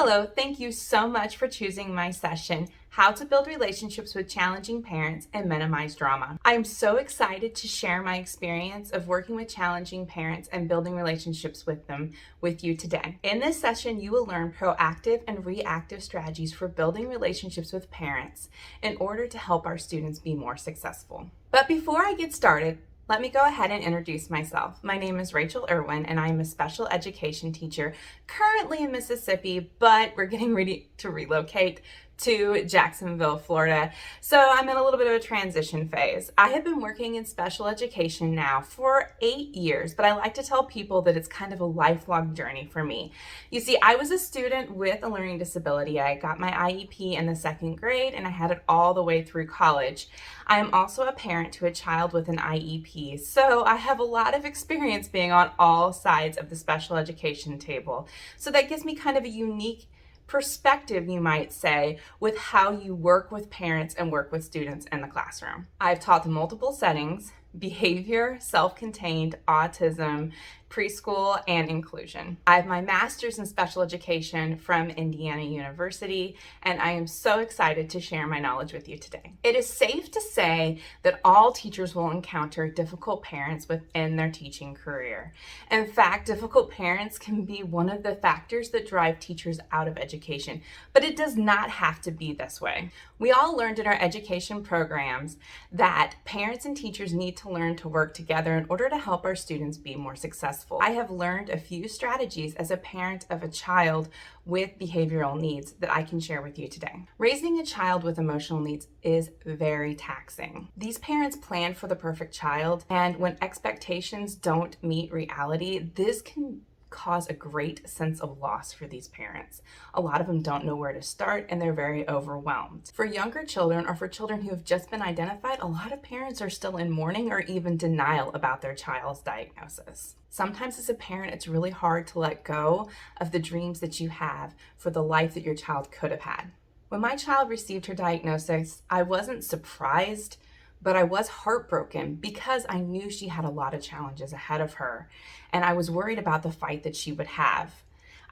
Hello, thank you so much for choosing my session, How to Build Relationships with Challenging Parents and Minimize Drama. I am so excited to share my experience of working with challenging parents and building relationships with them with you today. In this session, you will learn proactive and reactive strategies for building relationships with parents in order to help our students be more successful. But before I get started, let me go ahead and introduce myself. My name is Rachel Irwin, and I am a special education teacher currently in Mississippi, but we're getting ready to relocate to Jacksonville, Florida. So I'm in a little bit of a transition phase. I have been working in special education now for 8 years, but I like to tell people that it's kind of a lifelong journey for me. You see, I was a student with a learning disability. I got my IEP in the 2nd grade, and I had it all the way through college. I am also a parent to a child with an IEP, so I have a lot of experience being on all sides of the special education table. So that gives me kind of a unique perspective, you might say, with how you work with parents and work with students in the classroom. I've taught in multiple settings: behavior, self-contained, autism, preschool, and inclusion. I have my master's in special education from Indiana University, and I am so excited to share my knowledge with you today. It is safe to say that all teachers will encounter difficult parents within their teaching career. In fact, difficult parents can be one of the factors that drive teachers out of education, but it does not have to be this way. We all learned in our education programs that parents and teachers need to learn to work together in order to help our students be more successful. I have learned a few strategies as a parent of a child with behavioral needs that I can share with you today. Raising a child with emotional needs is very taxing. These parents plan for the perfect child, and when expectations don't meet reality, this can cause a great sense of loss for these parents. A lot of them don't know where to start, and they're very overwhelmed. For younger children, or for children who have just been identified, a lot of parents are still in mourning or even denial about their child's diagnosis. Sometimes as a parent, it's really hard to let go of the dreams that you have for the life that your child could have had. When my child received her diagnosis, I wasn't surprised, but I was heartbroken because I knew she had a lot of challenges ahead of her, and I was worried about the fight that she would have.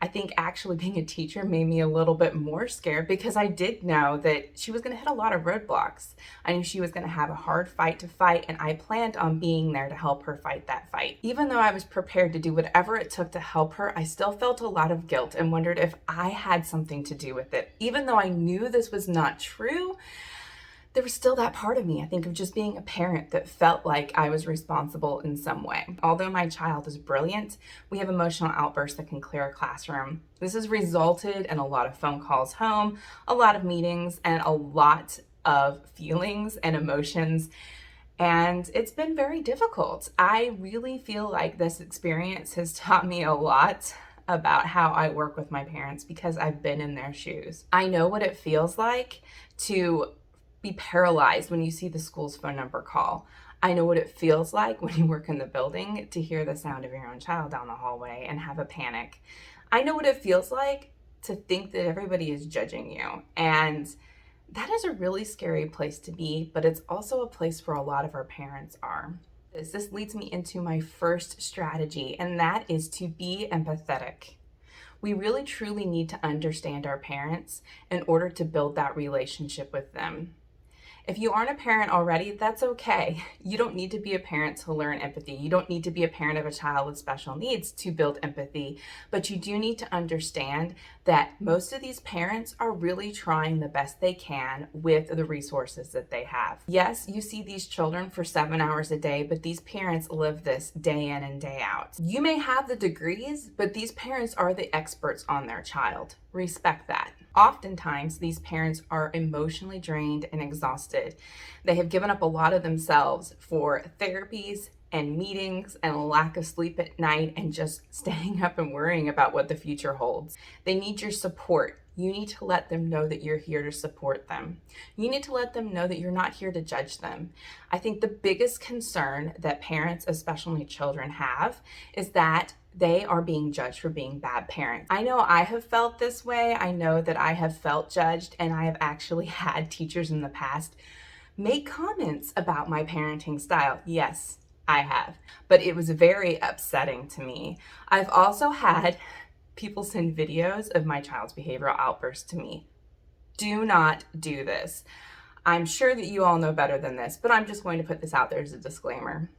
I think actually being a teacher made me a little bit more scared because I did know that she was going to hit a lot of roadblocks. I knew she was going to have a hard fight to fight, and I planned on being there to help her fight that fight. Even though I was prepared to do whatever it took to help her, I still felt a lot of guilt and wondered if I had something to do with it. Even though I knew this was not true, there was still that part of me, I think, of just being a parent that felt like I was responsible in some way. Although my child is brilliant, we have emotional outbursts that can clear a classroom. This has resulted in a lot of phone calls home, a lot of meetings, and a lot of feelings and emotions. And it's been very difficult. I really feel like this experience has taught me a lot about how I work with my parents because I've been in their shoes. I know what it feels like to be paralyzed when you see the school's phone number call. I know what it feels like when you work in the building to hear the sound of your own child down the hallway and have a panic. I know what it feels like to think that everybody is judging you. And that is a really scary place to be, but it's also a place where a lot of our parents are. This leads me into my first strategy, and that is to be empathetic. We really truly need to understand our parents in order to build that relationship with them. If you aren't a parent already, that's okay. You don't need to be a parent to learn empathy. You don't need to be a parent of a child with special needs to build empathy, but you do need to understand that most of these parents are really trying the best they can with the resources that they have. Yes, you see these children for 7 hours a day, but these parents live this day in and day out. You may have the degrees, but these parents are the experts on their child. Respect that. Oftentimes, these parents are emotionally drained and exhausted. They have given up a lot of themselves for therapies and meetings and a lack of sleep at night and just staying up and worrying about what the future holds. They need your support. You need to let them know that you're here to support them. You need to let them know that you're not here to judge them. I think the biggest concern that parents of special needs children have is that they are being judged for being bad parents. I know I have felt this way. I know that I have felt judged, and I have actually had teachers in the past make comments about my parenting style. Yes, I have, but it was very upsetting to me. I've also had people send videos of my child's behavioral outbursts to me. Do not do this. I'm sure that you all know better than this, but I'm just going to put this out there as a disclaimer.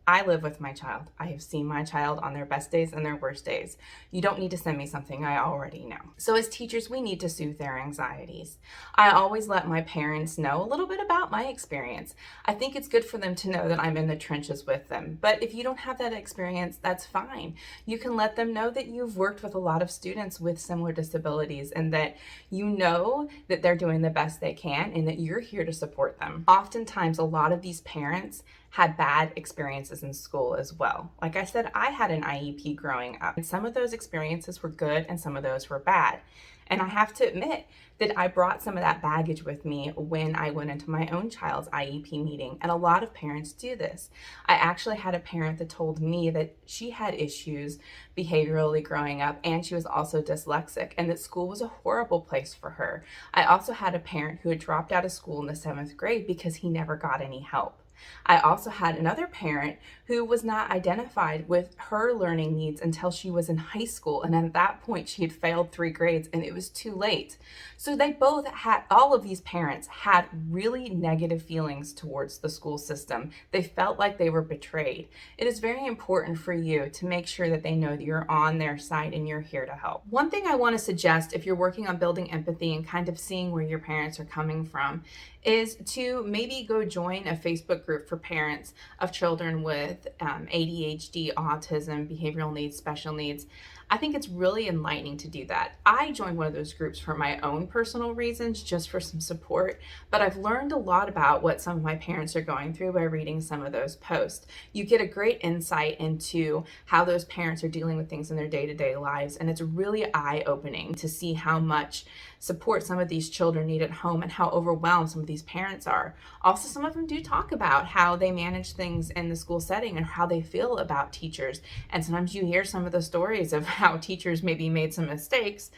I live with my child. I have seen my child on their best days and their worst days. You don't need to send me something I already know. So as teachers, we need to soothe their anxieties. I always let my parents know a little bit about my experience. I think it's good for them to know that I'm in the trenches with them. But if you don't have that experience, that's fine. You can let them know that you've worked with a lot of students with similar disabilities and that you know that they're doing the best they can and that you're here to support them. Oftentimes, a lot of these parents had bad experiences in school as well. Like I said, I had an IEP growing up, and some of those experiences were good and some of those were bad. And I have to admit that I brought some of that baggage with me when I went into my own child's IEP meeting. And a lot of parents do this. I actually had a parent that told me that she had issues behaviorally growing up and she was also dyslexic and that school was a horrible place for her. I also had a parent who had dropped out of school in the 7th grade because he never got any help. I also had another parent who was not identified with her learning needs until she was in high school. And at that point, she had failed 3 grades and it was too late. So they both had, all of these parents had really negative feelings towards the school system. They felt like they were betrayed. It is very important for you to make sure that they know that you're on their side and you're here to help. One thing I want to suggest if you're working on building empathy and kind of seeing where your parents are coming from is to maybe go join a Facebook group for parents of children with ADHD, autism, behavioral needs, special needs. I think it's really enlightening to do that. I joined one of those groups for my own personal reasons, just for some support, but I've learned a lot about what some of my parents are going through by reading some of those posts. You get a great insight into how those parents are dealing with things in their day-to-day lives, and it's really eye-opening to see how much support some of these children need at home and how overwhelmed some of these parents are. Also, some of them do talk about how they manage things in the school setting and how they feel about teachers. And sometimes you hear some of the stories of how teachers maybe made some mistakes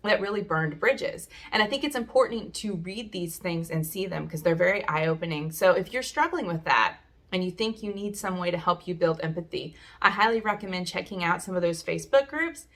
that really burned bridges. And I think it's important to read these things and see them because they're very eye-opening. So if you're struggling with that, and you think you need some way to help you build empathy, I highly recommend checking out some of those Facebook groups.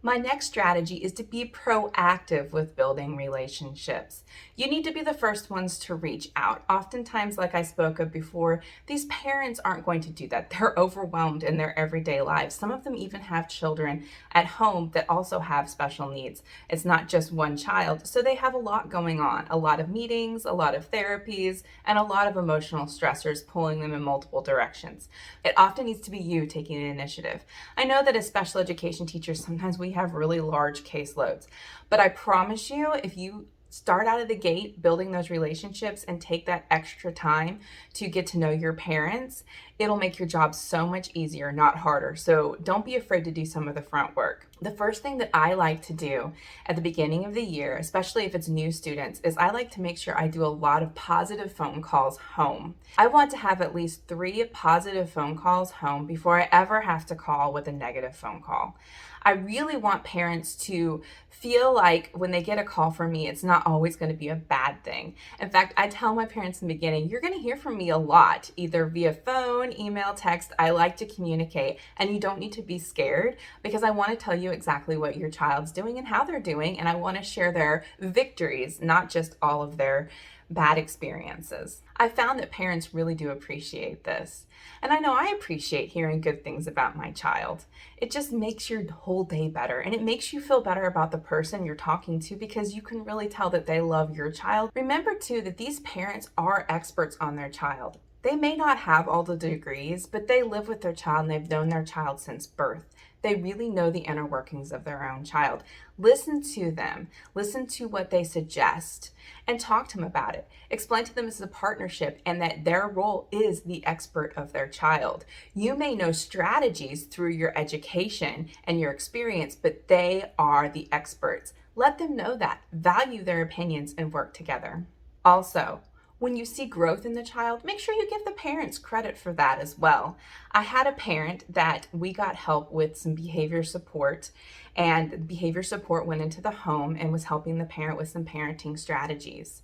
My next strategy is to be proactive with building relationships. You need to be the first ones to reach out. Oftentimes, like I spoke of before, these parents aren't going to do that. They're overwhelmed in their everyday lives. Some of them even have children at home that also have special needs. It's not just one child, so they have a lot going on, a lot of meetings, a lot of therapies, and a lot of emotional stressors pulling them in multiple directions. It often needs to be you taking the initiative. I know that as special education teachers, sometimes we have really large caseloads, but I promise you, if you start out of the gate building those relationships and take that extra time to get to know your parents, it'll make your job so much easier, not harder. So don't be afraid to do some of the front work. The first thing that I like to do at the beginning of the year, especially if it's new students, is I like to make sure I do a lot of positive phone calls home. I want to have at least 3 positive phone calls home before I ever have to call with a negative phone call. I really want parents to feel like when they get a call from me, it's not always going to be a bad thing. In fact, I tell my parents in the beginning, you're going to hear from me a lot, either via phone, email, text. I like to communicate, and you don't need to be scared because I want to tell you exactly what your child's doing and how they're doing, and I want to share their victories, not just all of their bad experiences. I found that parents really do appreciate this. And I know I appreciate hearing good things about my child. It just makes your whole day better, and it makes you feel better about the person you're talking to because you can really tell that they love your child. Remember too that these parents are experts on their child. They may not have all the degrees, but they live with their child and they've known their child since birth. They really know the inner workings of their own child. Listen to them. Listen to what they suggest and talk to them about it. Explain to them this is a partnership and that their role is the expert of their child. You may know strategies through your education and your experience, but they are the experts. Let them know that. Value their opinions and work together. Also, when you see growth in the child, make sure you give the parents credit for that as well. I had a parent that we got help with some behavior support, and behavior support went into the home and was helping the parent with some parenting strategies.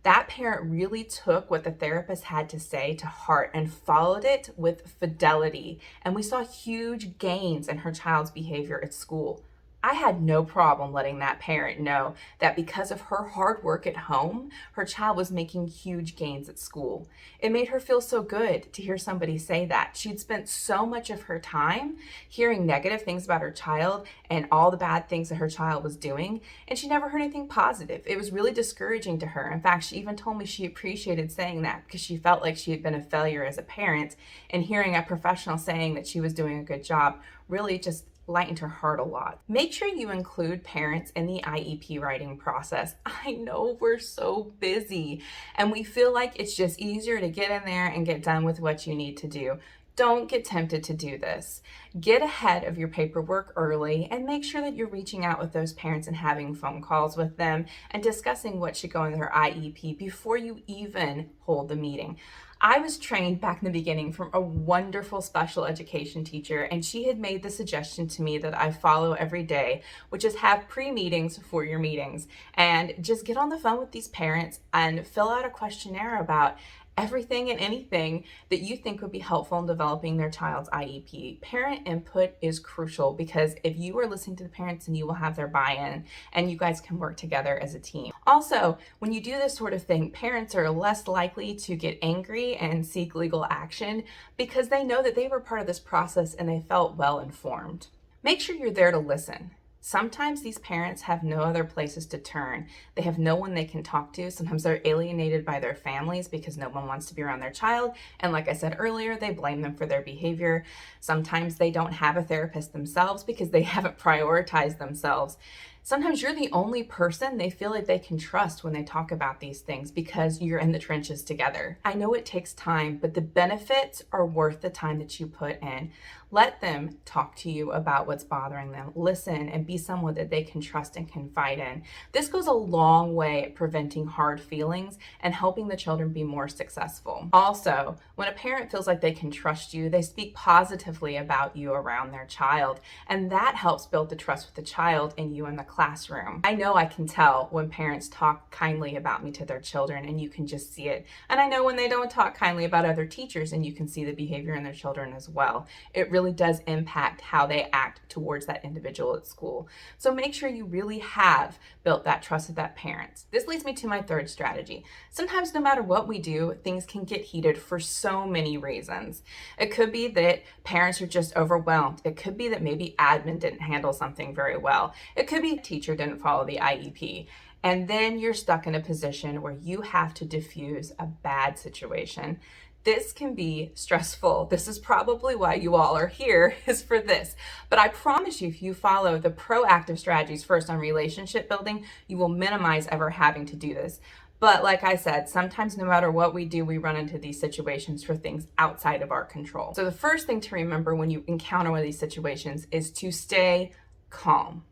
That parent really took what the therapist had to say to heart and followed it with fidelity. And we saw huge gains in her child's behavior at school. I had no problem letting that parent know that because of her hard work at home, her child was making huge gains at school. It made her feel so good to hear somebody say that. She'd spent so much of her time hearing negative things about her child and all the bad things that her child was doing, and she never heard anything positive. It was really discouraging to her. In fact, she even told me she appreciated saying that because she felt like she had been a failure as a parent, and hearing a professional saying that she was doing a good job really just lightened her heart a lot. Make sure you include parents in the IEP writing process. I know we're so busy and we feel like it's just easier to get in there and get done with what you need to do. Don't get tempted to do this. Get ahead of your paperwork early and make sure that you're reaching out with those parents and having phone calls with them and discussing what should go in their IEP before you even hold the meeting. I was trained back in the beginning from a wonderful special education teacher, and she had made the suggestion to me that I follow every day, which is have pre-meetings for your meetings and just get on the phone with these parents and fill out a questionnaire about everything and anything that you think would be helpful in developing their child's IEP. Parent input is crucial because if you are listening to the parents, and you will have their buy-in and you guys can work together as a team. Also, when you do this sort of thing, parents are less likely to get angry and seek legal action because they know that they were part of this process and they felt well informed. Make sure you're there to listen. Sometimes these parents have no other places to turn. They have no one they can talk to. Sometimes they're alienated by their families because no one wants to be around their child. And like I said earlier, they blame them for their behavior. Sometimes they don't have a therapist themselves because they haven't prioritized themselves. Sometimes you're the only person they feel like they can trust when they talk about these things because you're in the trenches together. I know it takes time, but the benefits are worth the time that you put in. Let them talk to you about what's bothering them. Listen and be someone that they can trust and confide in. This goes a long way at preventing hard feelings and helping the children be more successful. Also, when a parent feels like they can trust you, they speak positively about you around their child, and that helps build the trust with the child and you in the classroom. I know I can tell when parents talk kindly about me to their children, and you can just see it. And I know when they don't talk kindly about other teachers, and you can see the behavior in their children as well. It really does impact how they act towards that individual at school. So make sure you really have built that trust with that parent. This leads me to my third strategy. Sometimes no matter what we do, things can get heated for so many reasons. It could be that parents are just overwhelmed. It could be that maybe admin didn't handle something very well. It could be teacher didn't follow the IEP. And then you're stuck in a position where you have to diffuse a bad situation. This can be stressful. This is probably why you all are here, is for this. But I promise you, if you follow the proactive strategies first on relationship building, you will minimize ever having to do this. But like I said, sometimes no matter what we do, we run into these situations for things outside of our control. So the first thing to remember when you encounter one of these situations is to stay calm.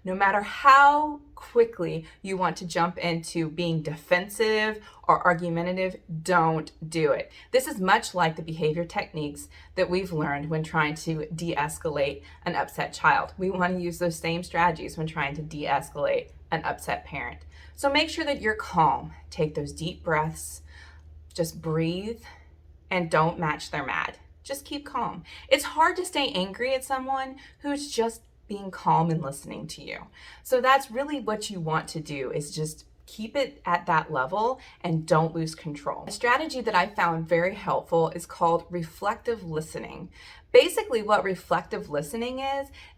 No matter how quickly you want to jump into being defensive or argumentative, don't do it. This is much like the behavior techniques that we've learned when trying to de-escalate an upset child. We want to use those same strategies when trying to de-escalate an upset parent. So make sure that you're calm. Take those deep breaths, just breathe, and don't match their mad. Just keep calm. It's hard to stay angry at someone who's just being calm and listening to you. So that's really what you want to do, is just keep it at that level and don't lose control. A strategy that I found very helpful is called reflective listening. Basically, what reflective listening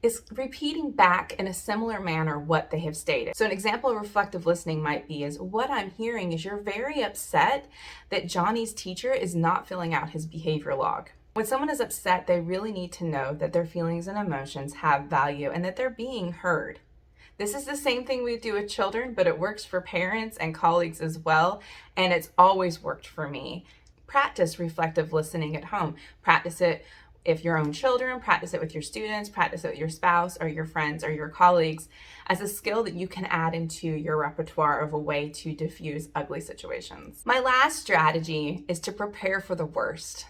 is repeating back in a similar manner what they have stated. So an example of reflective listening might be is, what I'm hearing is you're very upset that Johnny's teacher is not filling out his behavior log. When someone is upset, they really need to know that their feelings and emotions have value and that they're being heard. This is the same thing we do with children, but it works for parents and colleagues as well, and it's always worked for me. Practice reflective listening at home. Practice it if your own children, practice it with your students, practice it with your spouse or your friends or your colleagues as a skill that you can add into your repertoire of a way to diffuse ugly situations. My last strategy is to prepare for the worst.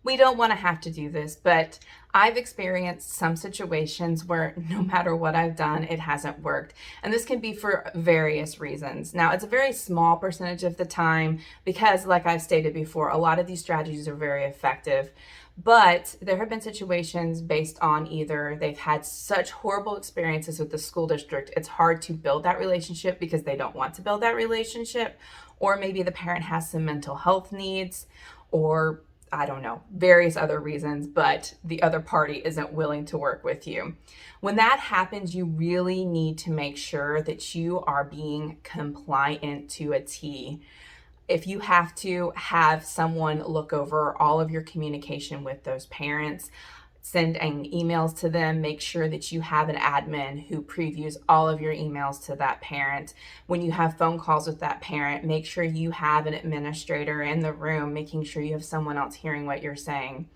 We don't want to have to do this, but I've experienced some situations where no matter what I've done, it hasn't worked. And this can be for various reasons. Now, it's a very small percentage of the time because, like I've stated before, a lot of these strategies are very effective. But there have been situations based on either they've had such horrible experiences with the school district, it's hard to build that relationship because they don't want to build that relationship, or maybe the parent has some mental health needs, or I don't know, various other reasons, but the other party isn't willing to work with you. When that happens, you really need to make sure that you are being compliant to a T. If you have to have someone look over all of your communication with those parents, sending emails to them, make sure that you have an admin who previews all of your emails to that parent. When you have phone calls with that parent, make sure you have an administrator in the room, making sure you have someone else hearing what you're saying.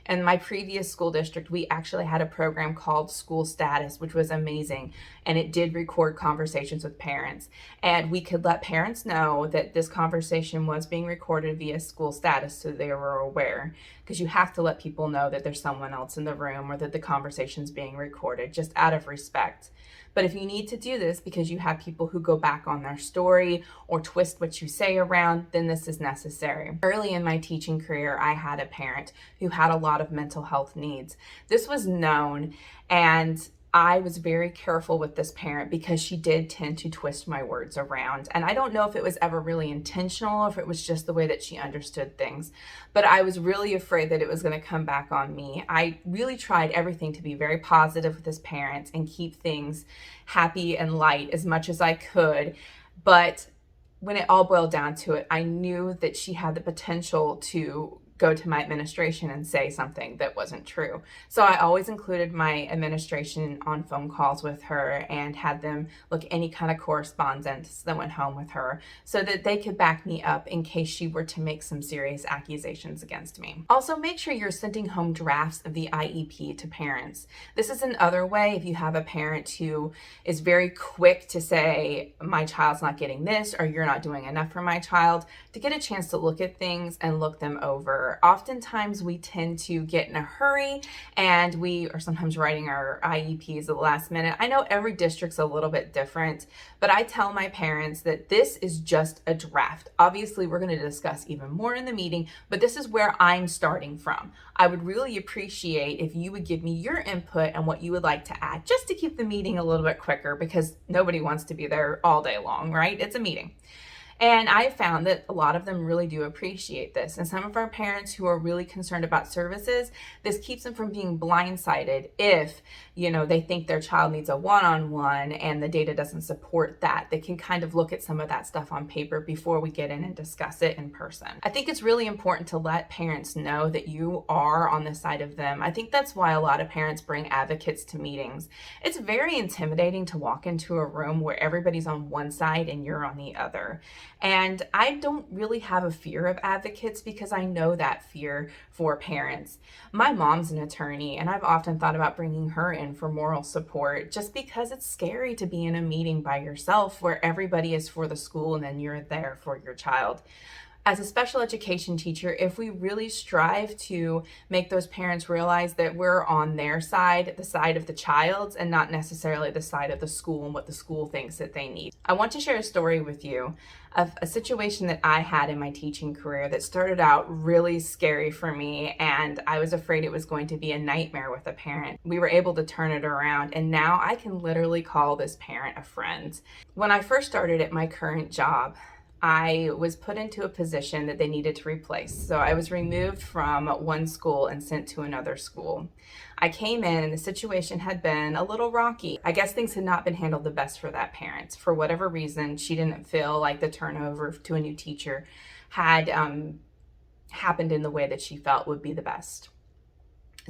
In my previous school district, we actually had a program called School Status, which was amazing. And it did record conversations with parents. And we could let parents know that this conversation was being recorded via School Status so they were aware. Because you have to let people know that there's someone else in the room or that the conversation's being recorded, just out of respect. But if you need to do this because you have people who go back on their story or twist what you say around, then this is necessary. Early in my teaching career, I had a parent who had a lot of mental health needs. This was known, and I was very careful with this parent because she did tend to twist my words around. And I don't know if it was ever really intentional or if it was just the way that she understood things, but I was really afraid that it was going to come back on me. I really tried everything to be very positive with this parent and keep things happy and light as much as I could. But when it all boiled down to it, I knew that she had the potential to go to my administration and say something that wasn't true. So I always included my administration on phone calls with her and had them look any kind of correspondence that went home with her so that they could back me up in case she were to make some serious accusations against me. Also, make sure you're sending home drafts of the IEP to parents. This is another way if you have a parent who is very quick to say, my child's not getting this, or you're not doing enough for my child, to get a chance to look at things and look them over. Oftentimes we tend to get in a hurry and we are sometimes writing our IEPs at the last minute. I know every district's a little bit different, but I tell my parents that this is just a draft. Obviously, we're going to discuss even more in the meeting, but this is where I'm starting from. I would really appreciate if you would give me your input and what you would like to add, just to keep the meeting a little bit quicker, because nobody wants to be there all day long, right? It's a meeting. And I found that a lot of them really do appreciate this. And some of our parents who are really concerned about services, this keeps them from being blindsided if, they think their child needs a one-on-one and the data doesn't support that. They can kind of look at some of that stuff on paper before we get in and discuss it in person. I think it's really important to let parents know that you are on the side of them. I think that's why a lot of parents bring advocates to meetings. It's very intimidating to walk into a room where everybody's on one side and you're on the other. And I don't really have a fear of advocates because I know that fear for parents. My mom's an attorney, and I've often thought about bringing her in for moral support just because it's scary to be in a meeting by yourself where everybody is for the school and then you're there for your child. As a special education teacher, if we really strive to make those parents realize that we're on their side, the side of the child, and not necessarily the side of the school and what the school thinks that they need. I want to share a story with you of a situation that I had in my teaching career that started out really scary for me, and I was afraid it was going to be a nightmare with a parent. We were able to turn it around, and now I can literally call this parent a friend. When I first started at my current job, I was put into a position that they needed to replace. So I was removed from one school and sent to another school. I came in and the situation had been a little rocky. I guess things had not been handled the best for that parent. For whatever reason, she didn't feel like the turnover to a new teacher had happened in the way that she felt would be the best.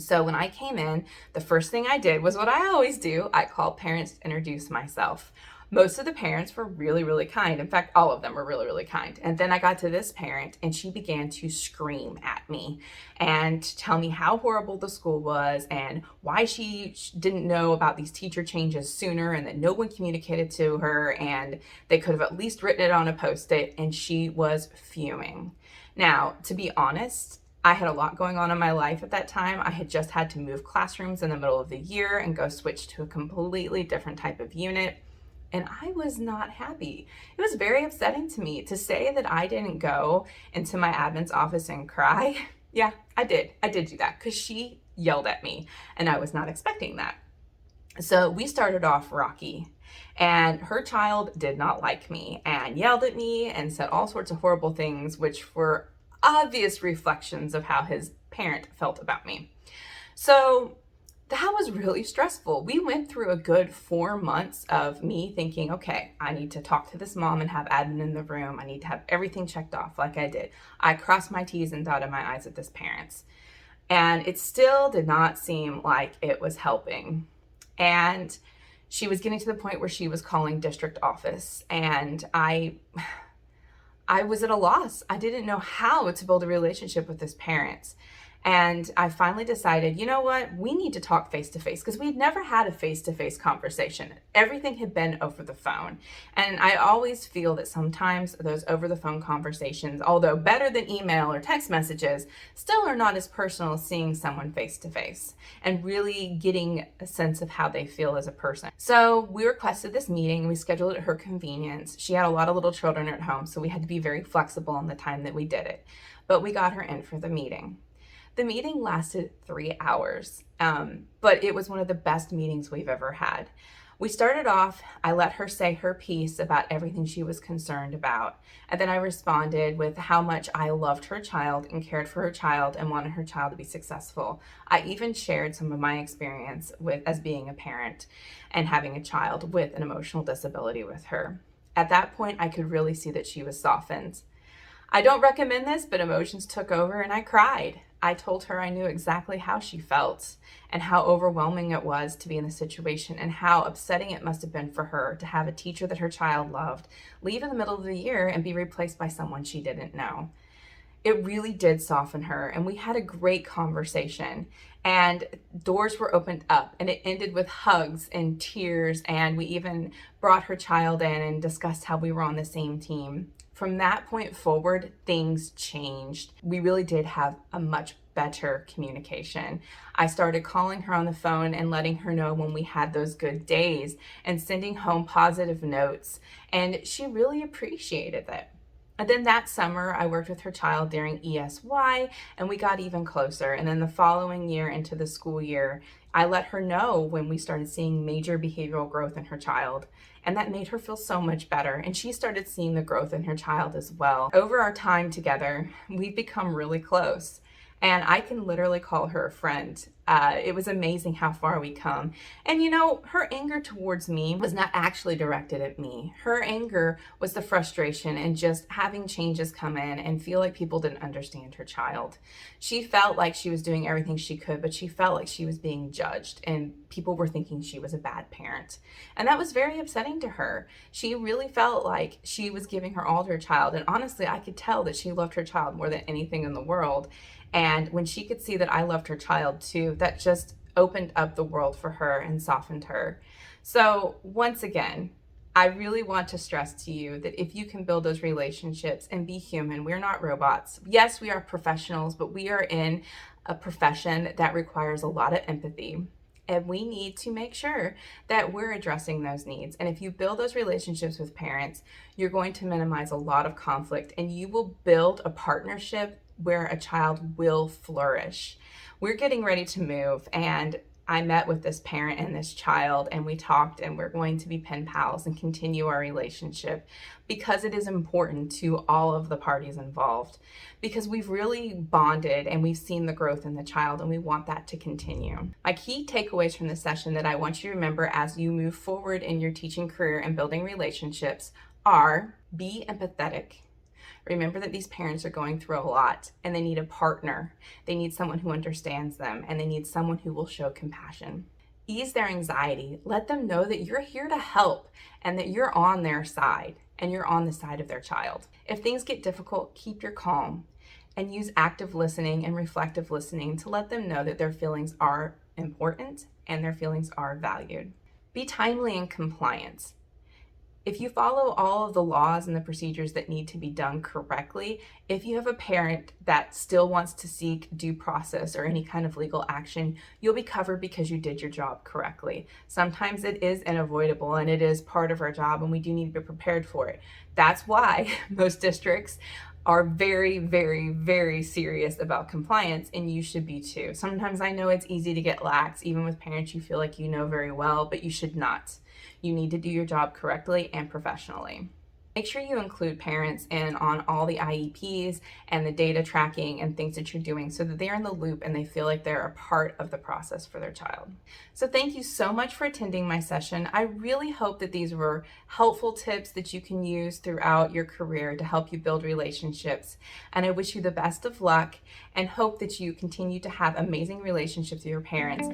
So when I came in, the first thing I did was what I always do. I called parents to introduce myself. Most of the parents were really, really kind. In fact, all of them were really, really kind. And then I got to this parent and she began to scream at me and tell me how horrible the school was and why she didn't know about these teacher changes sooner and that no one communicated to her and they could have at least written it on a Post-it, and she was fuming. Now, to be honest, I had a lot going on in my life at that time. I had just had to move classrooms in the middle of the year and go switch to a completely different type of unit. And I was not happy. It was very upsetting to me to say that I didn't go into my admin's office and cry. Yeah, I did. I did do that because she yelled at me and I was not expecting that. So we started off rocky, and her child did not like me and yelled at me and said all sorts of horrible things, which were obvious reflections of how his parent felt about me. So that was really stressful. We went through a good 4 months of me thinking, okay, I need to talk to this mom and have admin in the room. I need to have everything checked off like I did. I crossed my T's and dotted my I's at this parent's. And it still did not seem like it was helping. And she was getting to the point where she was calling district office, and I was at a loss. I didn't know how to build a relationship with this parent. And I finally decided, you know what, we need to talk face to face, because we'd never had a face to face conversation. Everything had been over the phone. And I always feel that sometimes those over the phone conversations, although better than email or text messages, still are not as personal as seeing someone face to face and really getting a sense of how they feel as a person. So we requested this meeting. We scheduled it at her convenience. She had a lot of little children at home, so we had to be very flexible on the time that we did it. But we got her in for the meeting. The meeting lasted 3 hours, but it was one of the best meetings we've ever had. We started off, I let her say her piece about everything she was concerned about, and then I responded with how much I loved her child and cared for her child and wanted her child to be successful. I even shared some of my experience as being a parent and having a child with an emotional disability with her. At that point, I could really see that she was softened. I don't recommend this, but emotions took over and I cried. I told her I knew exactly how she felt and how overwhelming it was to be in the situation and how upsetting it must have been for her to have a teacher that her child loved leave in the middle of the year and be replaced by someone she didn't know. It really did soften her, and we had a great conversation, and doors were opened up, and it ended with hugs and tears, and we even brought her child in and discussed how we were on the same team. From that point forward, things changed. We really did have a much better communication. I started calling her on the phone and letting her know when we had those good days and sending home positive notes, and she really appreciated it. And then that summer, I worked with her child during ESY, and we got even closer. And then the following year into the school year, I let her know when we started seeing major behavioral growth in her child. And that made her feel so much better. And she started seeing the growth in her child as well. Over our time together, we've become really close. And I can literally call her a friend. It was amazing how far we come. And you know, her anger towards me was not actually directed at me. Her anger was the frustration and just having changes come in and feel like people didn't understand her child. She felt like she was doing everything she could, but she felt like she was being judged and people were thinking she was a bad parent. And that was very upsetting to her. She really felt like she was giving her all to her child. And honestly, I could tell that she loved her child more than anything in the world. And when she could see that I loved her child too, that just opened up the world for her and softened her. So once again, I really want to stress to you that if you can build those relationships and be human, we're not robots. Yes, we are professionals, but we are in a profession that requires a lot of empathy. And we need to make sure that we're addressing those needs. And if you build those relationships with parents, you're going to minimize a lot of conflict and you will build a partnership where a child will flourish. We're getting ready to move, and I met with this parent and this child, and we talked, and we're going to be pen pals and continue our relationship because it is important to all of the parties involved, because we've really bonded and we've seen the growth in the child, and we want that to continue. My key takeaways from this session that I want you to remember as you move forward in your teaching career and building relationships are: be empathetic. Remember that these parents are going through a lot and they need a partner. They need someone who understands them, and they need someone who will show compassion. Ease their anxiety. Let them know that you're here to help and that you're on their side and you're on the side of their child. If things get difficult, keep your calm and use active listening and reflective listening to let them know that their feelings are important and their feelings are valued. Be timely and compliant. If you follow all of the laws and the procedures that need to be done correctly, if you have a parent that still wants to seek due process or any kind of legal action, you'll be covered because you did your job correctly. Sometimes it is unavoidable and it is part of our job, and we do need to be prepared for it. That's why most districts are very, very, very serious about compliance, and you should be too. Sometimes I know it's easy to get lax, even with parents you feel like you know very well, but you should not. You need to do your job correctly and professionally. Make sure you include parents in on all the IEPs and the data tracking and things that you're doing so that they're in the loop and they feel like they're a part of the process for their child. So thank you so much for attending my session. I really hope that these were helpful tips that you can use throughout your career to help you build relationships. And I wish you the best of luck and hope that you continue to have amazing relationships with your parents.